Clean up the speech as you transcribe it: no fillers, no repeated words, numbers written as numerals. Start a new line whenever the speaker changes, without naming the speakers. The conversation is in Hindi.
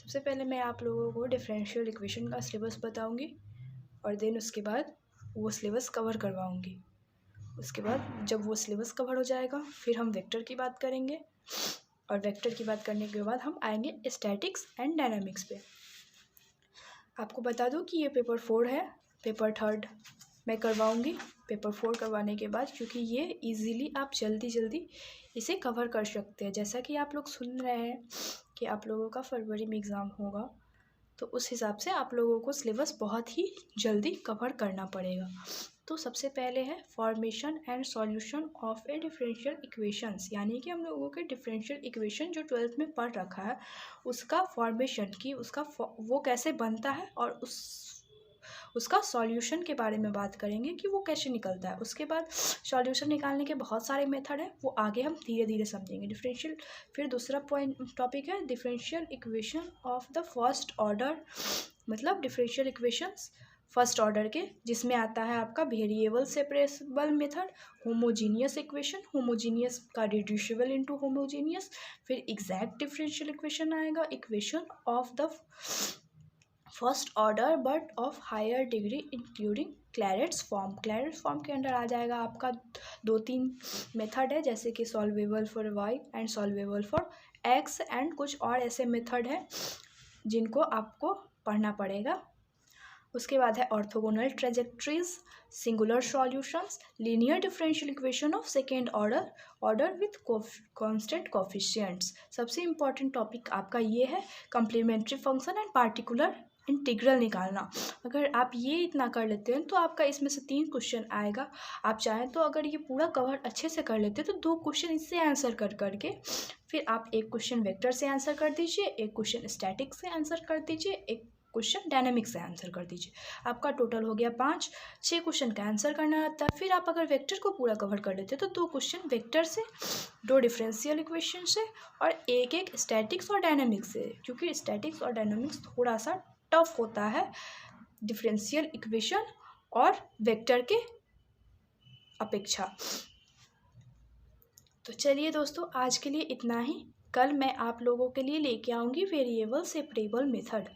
सबसे पहले मैं आप लोगों को डिफरेंशियल इक्वेशन का सिलेबस बताऊंगी और देन उसके बाद वो सिलेबस कवर करवाऊंगी। उसके बाद जब वो सिलेबस कवर हो जाएगा फिर हम वेक्टर की बात करेंगे और वेक्टर की बात करने के बाद हम आएंगे स्टैटिक्स एंड डायनामिक्स पे। आपको बता दूं कि ये पेपर 4 है, पेपर 3 मैं करवाऊंगी। पेपर 4 करवाने के बाद क्योंकि ये इजीली आप जल्दी इसे कवर कर सकते हैं। जैसा कि आप लोग सुन रहे हैं कि आप लोगों का फरवरी में एग्ज़ाम होगा, तो उस हिसाब से आप लोगों को सिलेबस बहुत ही जल्दी कवर करना पड़ेगा। तो सबसे पहले है formation and solution of A differential equations, यानी कि हम लोगों के डिफरेंशियल इक्वेशन जो 12th में पढ़ रखा है उसका फॉर्मेशन की उसका वो कैसे बनता है और उसका सॉल्यूशन के बारे में बात करेंगे कि वो कैसे निकलता है। उसके बाद सॉल्यूशन निकालने के बहुत सारे मेथड है, वो आगे हम धीरे धीरे समझेंगे। डिफरेंशियल, फिर दूसरा टॉपिक है differential equation of the first order, मतलब डिफरेंशियल इक्वेशंस फर्स्ट ऑर्डर के, जिसमें आता है आपका variable separable method, homogeneous equation, homogeneous का रिड्यूसिबल इनटू होमोजीनियस, फिर एग्जैक्ट डिफरेंशियल इक्वेशन आएगा, equation of the first order but of higher degree including Clairaut's form. Clairaut's form के अंडर आ जाएगा आपका 2-3 मेथड है, जैसे कि solvable for y and solvable for x and कुछ और ऐसे मेथड है जिनको आपको पढ़ना पड़ेगा। उसके बाद है orthogonal trajectories, singular solutions, linear differential equation of second order with constant coefficients. सबसे इंपॉर्टेंट टॉपिक आपका ये है complementary function and particular integral निकालना। अगर आप ये इतना कर लेते हैं तो आपका इसमें से 3 क्वेश्चन आएगा। आप चाहें तो अगर ये पूरा कवर अच्छे से कर लेते हैं तो 2 क्वेश्चन इससे आंसर करके फिर आप एक क्वेश्चन वेक्टर से आंसर कर दीजिए, एक क्वेश्चन स्टैटिक से आंसर कर दीजिए, एक क्वेश्चन डायनामिक से आंसर कर दीजिए। आपका टोटल हो गया 5-6 क्वेश्चन का आंसर करना रहता है। फिर आप अगर वेक्टर को पूरा कवर कर लेते हैं तो 2 क्वेश्चन वेक्टर से, 2 डिफरेंशियल इक्वेशन से और एक स्टैटिक्स और डायनामिक से, क्योंकि स्टैटिक्स और डायनामिक्स थोड़ा सा टफ होता है डिफरेंशियल इक्वेशन और वेक्टर के अपेक्षा। तो चलिए दोस्तों, आज के लिए इतना ही। कल मैं आप लोगों के लिए लेके आऊँगी वेरिएबल सेपरेबल मेथड।